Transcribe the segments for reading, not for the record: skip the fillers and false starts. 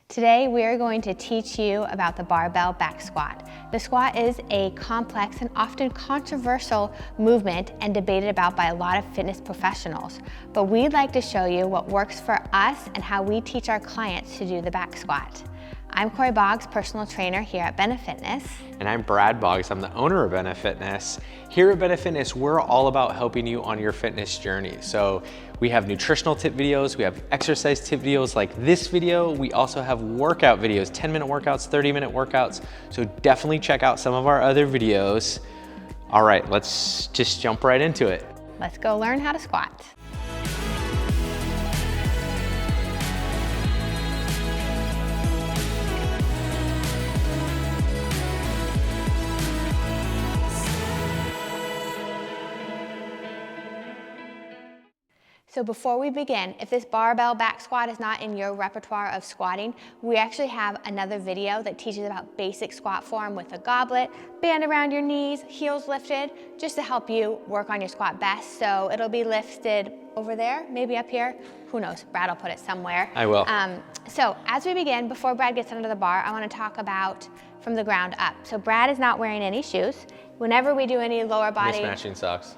Today we are going to teach you about the barbell back squat. The squat is a complex and often controversial movement and debated about by a lot of fitness professionals. But we'd like to show you what works for us and how we teach our clients to do the back squat. I'm Kori, personal trainer here at Bennett Fitness. And I'm Brad Boggs, I'm the owner of Bennett Fitness. Here at Bennett Fitness, we're all about helping you on your fitness journey. So we have nutritional tip videos, we have exercise tip videos like this video. We also have workout videos, 10-minute workouts, 30-minute workouts. So definitely check out some of our other videos. All right, let's just jump right into it. Let's go learn how to squat. So before we begin, if this barbell back squat is not in your repertoire of squatting, we actually have another video that teaches about basic squat form with a goblet, band around your knees, heels lifted, just to help you work on your squat best. So it'll be lifted over there, maybe up here, who knows, Brad will put it somewhere. I will. So as we begin, before Brad gets under the bar, I wanna talk about from the ground up. So Brad is not wearing any shoes. Whenever we do any lower body— Mismatching socks.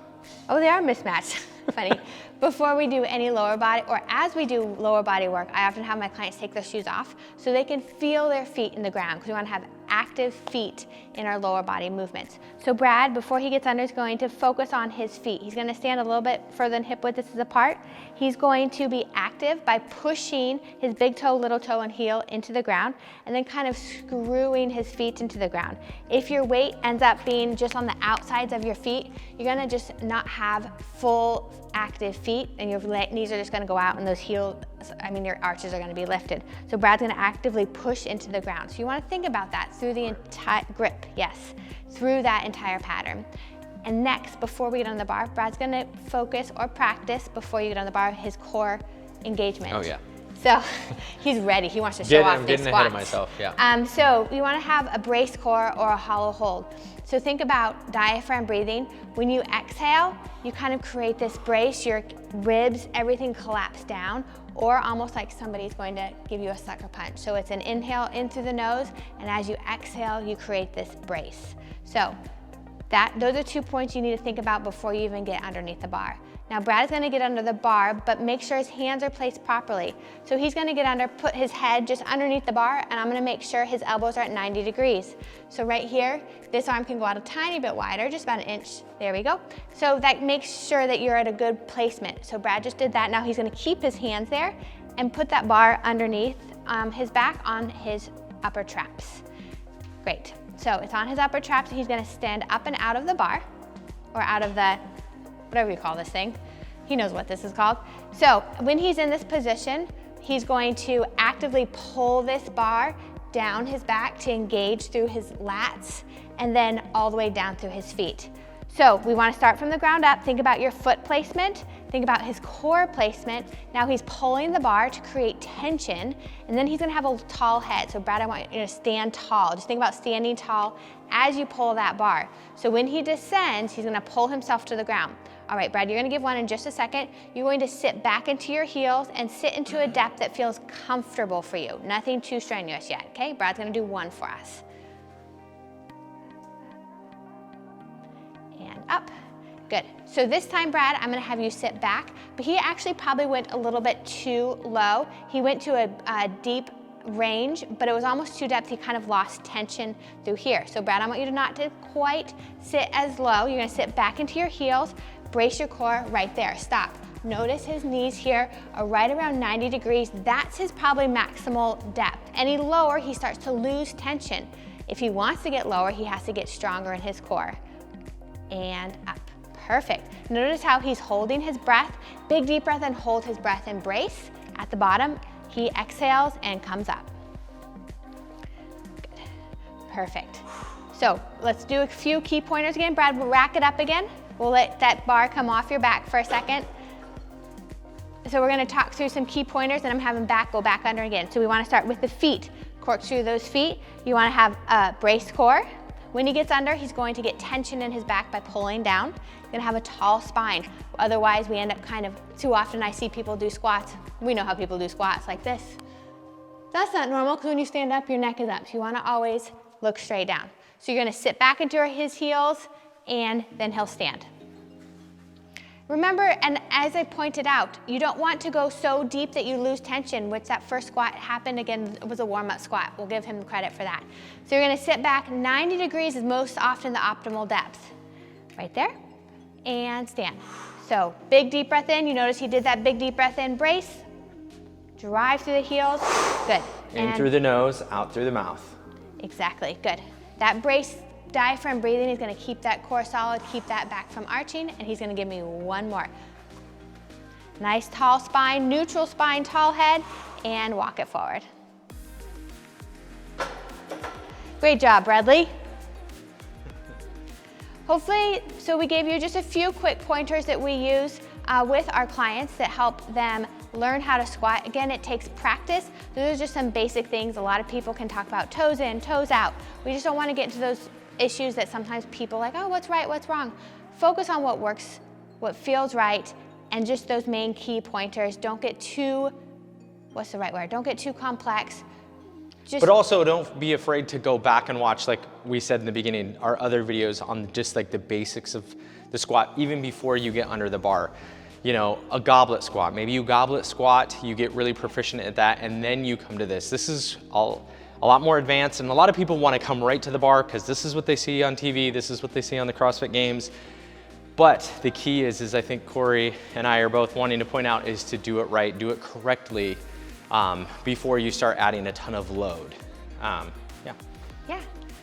Oh, they are mismatched. Funny. Before we do any lower body, or as we do lower body work, I often have my clients take their shoes off so they can feel their feet in the ground, because we want to have active feet in our lower body movements. So Brad, before he gets under, is going to focus on his feet. He's going to stand a little bit further than hip width apart. He's going to be active by pushing his big toe, little toe, and heel into the ground, and then kind of screwing his feet into the ground. If your weight ends up being just on the outsides of your feet, you're going to just not have full active feet, and your knees are just going to go out, and those heels, your arches are going to be lifted. So Brad's going to actively push into the ground. So you want to think about that through the entire grip, yes, through that entire pattern. And next, before we get on the bar, Brad's going to focus or practice before you get on the bar his core engagement. Oh yeah. So he's ready. He wants to show off these squats. I'm getting ahead of myself, yeah. So you want to have a brace core or a hollow hold. So think about diaphragm breathing. When you exhale, you kind of create this brace, your ribs, everything collapse down, or almost like somebody's going to give you a sucker punch. So it's an inhale in through the nose, and as you exhale, you create this brace. So those are 2 points you need to think about before you even get underneath the bar. Now Brad is going to get under the bar, but make sure his hands are placed properly. So he's going to get under, put his head just underneath the bar, and I'm going to make sure his elbows are at 90 degrees. So right here, this arm can go out a tiny bit wider, just about an inch. There we go. So that makes sure that you're at a good placement. So Brad just did that. Now he's going to keep his hands there and put that bar underneath his back on his upper traps. Great. So it's on his upper traps. He's going to stand up and out of the bar, or out of the, whatever you call this thing. He knows what this is called. So when he's in this position, he's going to actively pull this bar down his back to engage through his lats, and then all the way down through his feet. So we want to start from the ground up. Think about your foot placement. Think about his core placement. Now he's pulling the bar to create tension, and then he's going to have a tall head. So Brad, I want you to stand tall. Just think about standing tall as you pull that bar. So when he descends, he's going to pull himself to the ground. All right, Brad, you're going to give one in just a second. You're going to sit back into your heels and sit into a depth that feels comfortable for you. Nothing too strenuous yet, okay? Brad's going to do one for us. And up. Good. So this time, Brad, I'm going to have you sit back, but he actually probably went a little bit too low. He went to a deep range, but it was almost too depth. He kind of lost tension through here. So Brad, I want you to not to quite sit as low. You're going to sit back into your heels, brace your core right there. Stop. Notice his knees here are right around 90 degrees. That's his probably maximal depth. Any lower, he starts to lose tension. If he wants to get lower, he has to get stronger in his core. And up. Perfect. Notice how he's holding his breath. Big deep breath and hold his breath and brace. At the bottom, he exhales and comes up. Good. Perfect. So let's do a few key pointers again. Brad, we'll rack it up again. We'll let that bar come off your back for a second. So we're going to talk through some key pointers, and I'm having back go back under again. So we want to start with the feet. Corkscrew those feet. You want to have a brace core. When he gets under, he's going to get tension in his back by pulling down. He's going to have a tall spine. Otherwise, we end up too often I see people do squats. We know how people do squats like this. That's not normal because when you stand up, your neck is up. So you want to always look straight down. So you're going to sit back into his heels and then he'll stand. Remember, and as I pointed out, you don't want to go so deep that you lose tension, which that first squat happened. Again, it was a warm-up squat. We'll give him credit for that. So you're going to sit back. 90 degrees is most often the optimal depth. Right there, and stand. So big deep breath in. You notice he did that big deep breath in. Brace, drive through the heels. Good. In through the nose, out through the mouth. Exactly, good. That brace diaphragm breathing is going to keep that core solid, keep that back from arching, and he's going to give me one more. Nice tall spine, neutral spine, tall head, and walk it forward. Great job, Bradley. Hopefully, so we gave you just a few quick pointers that we use with our clients that help them learn how to squat. Again, it takes practice. Those are just some basic things. A lot of people can talk about toes in, toes out. We just don't want to get into those issues that sometimes people are like, oh, what's right, what's wrong? Focus on what works, what feels right, and just those main key pointers. Don't get too, what's the right word? Don't get too complex. But also don't be afraid to go back and watch, like we said in the beginning, our other videos on just like the basics of the squat, even before you get under the bar. You know, a goblet squat. Maybe you goblet squat, you get really proficient at that, and then you come to this. This is a lot more advanced, and a lot of people want to come right to the bar because this is what they see on TV, this is what they see on the CrossFit Games. But the key is I think Kori and I are both wanting to point out is to do it right, do it correctly, before you start adding a ton of load. Yeah,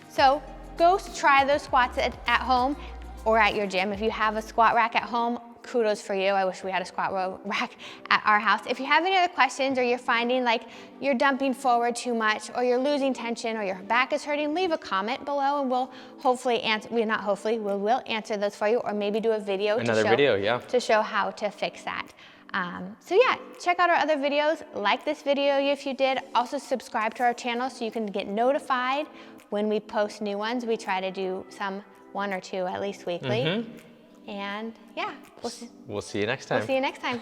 so go try those squats at home or at your gym. If you have a squat rack at home, kudos for you. I wish we had a squat rack at our house. If you have any other questions or you're finding like you're dumping forward too much or you're losing tension or your back is hurting, leave a comment below and we'll hopefully answer, we will answer those for you, or maybe do a video to show how to fix that. So yeah, check out our other videos, like this video if you did. Also subscribe to our channel so you can get notified when we post new ones. We try to do one or two at least weekly. And yeah, we'll see you next time. We'll see you next time.